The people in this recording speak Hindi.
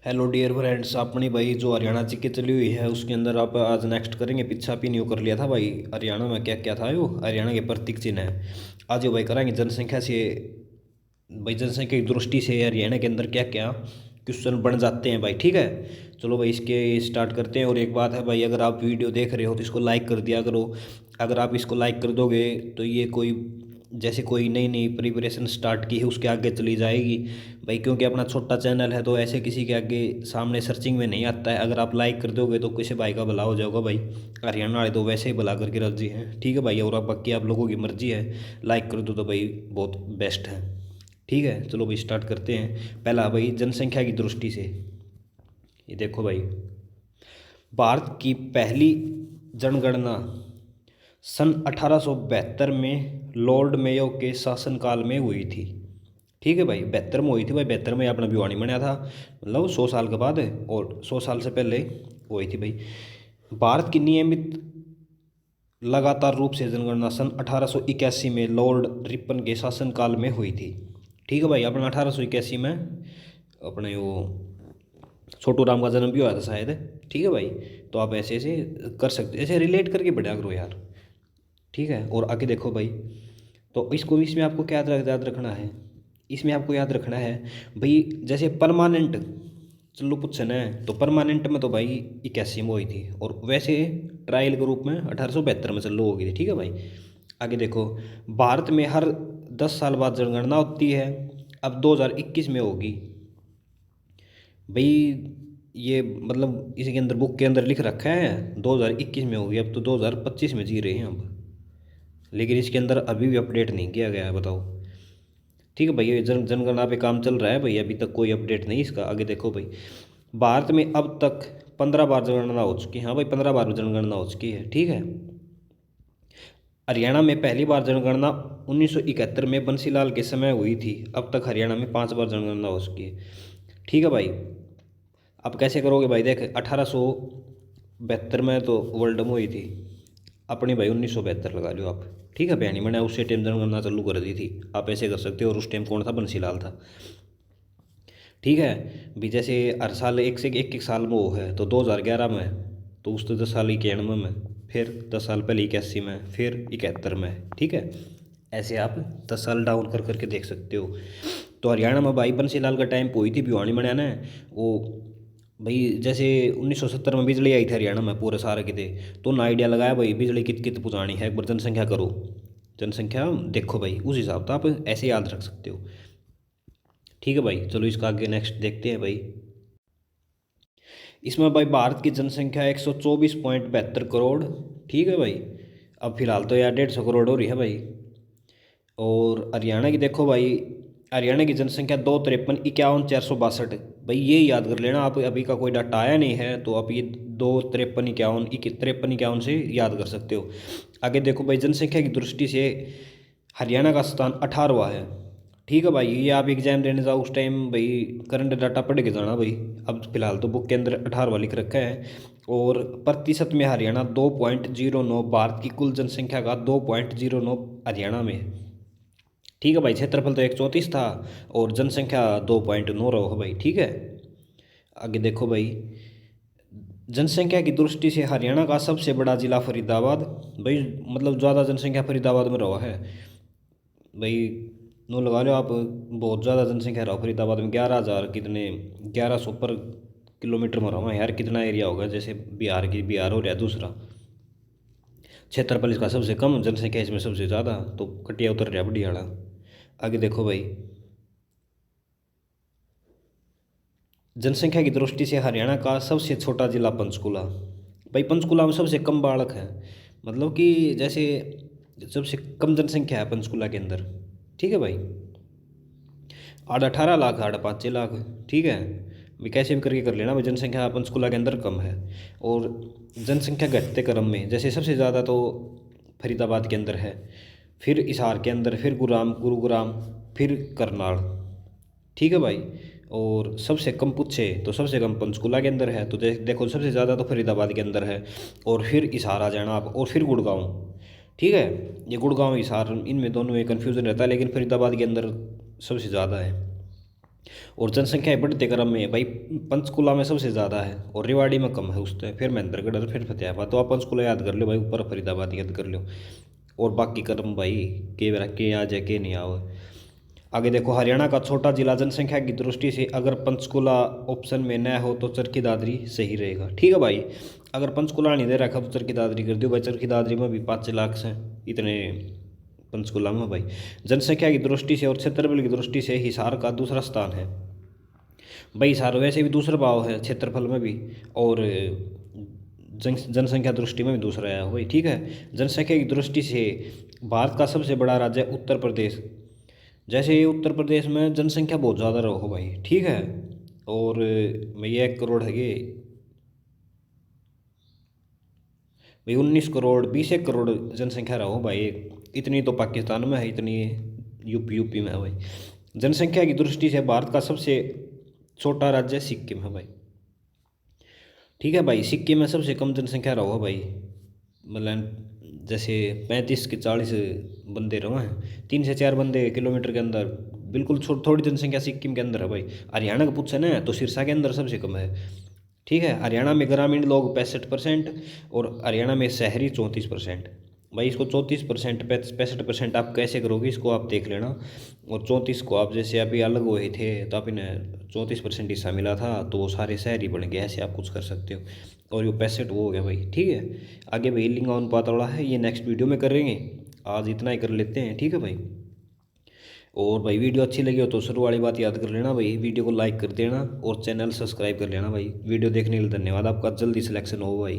हेलो डियर फ्रेंड्स, अपनी भाई जो हरियाणा जी की चली हुई है उसके अंदर आप आज नेक्स्ट करेंगे। पीछा भी न्यू कर लिया था भाई। हरियाणा में क्या क्या था, वो हरियाणा के प्रतीक चिन्ह है। आज ये भाई कराएंगे जनसंख्या से। भाई जनसंख्या की दृष्टि से हरियाणा के अंदर क्या क्या क्वेश्चन बन जाते हैं भाई। ठीक है, चलो भाई इसके स्टार्ट करते हैं। और एक बात है भाई, अगर आप वीडियो देख रहे हो तो इसको लाइक कर दिया करो। अगर आप इसको लाइक कर दोगे तो ये कोई जैसे कोई नई नई प्रिपरेशन स्टार्ट की है उसके आगे चली जाएगी भाई, क्योंकि अपना छोटा चैनल है तो ऐसे किसी के आगे सामने सर्चिंग में नहीं आता है। अगर आप लाइक कर दोगे तो किसी भाई का भला हो जाएगा भाई। हरियाणा वाले तो वैसे ही भला करके राजी हैं। ठीक है भाई, और अब बाकी आप लोगों की मर्जी है, लाइक कर दो तो भाई बहुत बेस्ट है। ठीक है, चलो भाई स्टार्ट करते हैं। पहला भाई जनसंख्या की दृष्टि से, ये देखो भाई, भारत की पहली जनगणना सन 1872 में लॉर्ड मेयो के शासनकाल में हुई थी। ठीक है भाई, 72 में हुई थी भाई। 72 में अपना भिवानी बनाया था, मतलब 100 साल के बाद है, और 100 साल से पहले हुई थी भाई। भारत की नियमित लगातार रूप से जनगणना सन 1881 में लॉर्ड रिपन के शासनकाल में हुई थी। ठीक है भाई, अपना 1881 में अपने वो छोटू राम का जन्म भी हुआ था शायद। ठीक है भाई, तो आप ऐसे ऐसे कर सकते, ऐसे रिलेट करके बढ़िया करो यार। ठीक है, और आगे देखो भाई, तो इसको इसमें आपको क्या याद रखना है। इसमें आपको याद रखना है भाई, जैसे परमानेंट चलो पूछना है तो परमानेंट में तो भाई 81 में हुई थी, और वैसे ट्रायल के रूप में 1872 में चालू हो गई थी। ठीक है भाई, आगे देखो, भारत में हर 10 साल बाद जनगणना होती है। अब 2021 में होगी भाई। ये मतलब इसी के अंदर बुक के अंदर लिख रखा है 2021 में होगी, अब तो 2025 में जी रहे हैं अब। लेकिन इसके अंदर अभी भी अपडेट नहीं किया गया है, बताओ। ठीक है भाई, ये जनगणना पे काम चल रहा है भाई, अभी तक कोई अपडेट नहीं इसका। आगे देखो भाई, भारत में अब तक 15 बार जनगणना हो चुकी है। हाँ भाई, 15 बार जनगणना हो चुकी है। ठीक है, हरियाणा में पहली बार जनगणना 1971 में बंसीलाल के समय हुई थी। अब तक हरियाणा में 5 बार जनगणना हो चुकी है। ठीक है भाई, अब कैसे करोगे भाई, देख 1872 में तो वर्ल्ड में हुई थी, अपनी भाई 1972 लगा लो आप। ठीक है बयानी, मैंने उसी टाइम जनगणना चालू कर दी थी। आप ऐसे कर सकते हो, और उस टाइम कौन था, बंसीलाल था। ठीक है भी, जैसे हर साल एक से एक साल में वो है, तो 2011 में, तो उस तो 10 साल 91 में, फिर 10 साल पहले 81 में, फिर 71 में। ठीक है, ऐसे आप 10 साल डाउन कर करके देख सकते हो। तो हरियाणा में भाई बंसीलाल का टाइम हुई थी भिवानी बनाना है वो भाई। जैसे 1970 में बिजली आई थी हरियाणा में पूरे सारे किते, तो उन्होंने आइडिया लगाया भाई बिजली कित कित पहुँचानी है, एक बार जनसंख्या करो, जनसंख्या देखो भाई, उस हिसाब से आप ऐसे याद रख सकते हो। ठीक है भाई, चलो इसका आगे नेक्स्ट देखते हैं भाई। इसमें भाई भारत की जनसंख्या 124.72 करोड़। ठीक है भाई, अब फिलहाल तो यार 150 करोड़ हो रही है भाई। और हरियाणा की देखो भाई, हरियाणा की जनसंख्या 253 51 462। भाई ये याद कर लेना आप, अभी का कोई डाटा आया नहीं है तो आप ये 253 51 53 51 से याद कर सकते हो। आगे देखो भाई, जनसंख्या की दृष्टि से हरियाणा का स्थान 18वां है। ठीक है भाई, ये आप एग्जाम देने जाओ उस टाइम भाई करंट डाटा पढ़ के जाना भाई। अब फिलहाल तो बुक के अंदर 18वां लिख रखा है। और प्रतिशत में हरियाणा 2.09, भारत की कुल जनसंख्या का 2.09 हरियाणा में है। ठीक है भाई, क्षेत्रफल तो 134 था, और जनसंख्या 2.9 रहो भाई। ठीक है, आगे देखो भाई, जनसंख्या की दृष्टि से हरियाणा का सबसे बड़ा जिला फरीदाबाद। भाई मतलब ज़्यादा जनसंख्या फरीदाबाद में रहा है भाई। नो लगा लो आप, बहुत ज़्यादा जनसंख्या रहा फरीदाबाद में, 11,000 कितने 1100 पर किलोमीटर में रहा यार। कितना एरिया होगा, जैसे बिहार हो रहा है दूसरा। क्षेत्रफल इसका सबसे कम, जनसंख्या इसमें सबसे ज़्यादा, तो कटिया उतर रहा बढ़ियाड़ा। आगे देखो भाई, जनसंख्या की दृष्टि से हरियाणा का सबसे छोटा जिला पंचकुला। भाई पंचकुला में सबसे कम बालक है, मतलब कि जैसे सबसे कम जनसंख्या है पंचकुला के अंदर। ठीक है भाई, 18 लाख 5.5 लाख। ठीक है, भी कैसे भी करके कर लेना भाई, जनसंख्या पंचकुला के अंदर कम है। और जनसंख्या घटते क्रम में जैसे सबसे ज़्यादा तो फरीदाबाद के अंदर है, फिर हिसार के अंदर, फिर गुरुग्राम, फिर करनाल। ठीक है भाई, और सबसे कम पूछे तो सबसे कम पंचकुला के अंदर है, तो देखो सबसे ज़्यादा तो फरीदाबाद के अंदर है, और फिर हिसार आ जाना आप, और फिर गुड़गांव। ठीक है, ये गुड़गांव हिसार इनमें दोनों में कन्फ्यूज़न रहता है, लेकिन फरीदाबाद के अंदर सबसे ज़्यादा है। और जनसंख्या बढ़ते क्रम में भाई पंचकुला में सबसे ज़्यादा है और रेवाड़ी में कम है उससे, फिर महेंद्रगढ़ और फिर फतेहाबाद। तो आप पंचकुला याद कर लो भाई, ऊपर फरीदाबाद याद कर लो, और बाकी क्रम भाई के आ जाए के नहीं आओ। आगे देखो, हरियाणा का छोटा जिला जनसंख्या की दृष्टि से अगर पंचकुला ऑप्शन में न हो तो चरखी दादरी सही रहेगा। ठीक है भाई, अगर पंचकुला नहीं दे रखा तो चरखी दादरी कर दो भाई। चरखी दादरी में भी 5 लाख से इतने पंचकुला में भाई। जनसंख्या की दृष्टि से और क्षेत्रफल की दृष्टि से हिसार का दूसरा स्थान है भाई। हिसार वैसे भी दूसरा भाव है क्षेत्रफल में भी, और जनसंख्या दृष्टि में भी दूसरा है भाई। ठीक है, जनसंख्या की दृष्टि से भारत का सबसे बड़ा राज्य उत्तर प्रदेश। जैसे ये उत्तर प्रदेश में जनसंख्या बहुत ज़्यादा रहो भाई। ठीक है, और भैया 1 करोड़ है ये भाई, 19 करोड़ 20 1 करोड़ जनसंख्या रहो भाई। इतनी तो पाकिस्तान में है, इतनी यूपी में है भाई। जनसंख्या की दृष्टि से भारत का सबसे छोटा राज्य सिक्किम है भाई। ठीक है भाई, सिक्किम में सबसे कम जनसंख्या रहो भाई, मतलब जैसे 35 से 40 बंदे रहो हैं, 3 से 4 बंदे किलोमीटर के अंदर। बिल्कुल थोड़ी जनसंख्या सिक्किम के अंदर है भाई। हरियाणा का पूछे ना तो सिरसा के अंदर सबसे कम है। ठीक है, हरियाणा में ग्रामीण लोग 65% और हरियाणा में शहरी 34%। भाई इसको 34% 65% आप कैसे करोगे, इसको आप देख लेना। और 34 को आप जैसे अभी अलग हुए थे तो आप इन्हें 34% हिस्सा मिला था तो वो सारे शहरी बन गए, ऐसे आप कुछ कर सकते हो। और ये 65 वो हो गया भाई। ठीक है, आगे भाई लिंग अनुपात वाला है, ये नेक्स्ट वीडियो में करेंगे। आज इतना ही कर लेते हैं। ठीक है भाई, और भाई वीडियो अच्छी लगी हो तो शुरू वाली बात याद कर लेना भाई, वीडियो को लाइक कर देना और चैनल सब्सक्राइब कर लेना भाई। वीडियो देखने के लिए धन्यवाद, आपका जल्दी सिलेक्शन हो भाई।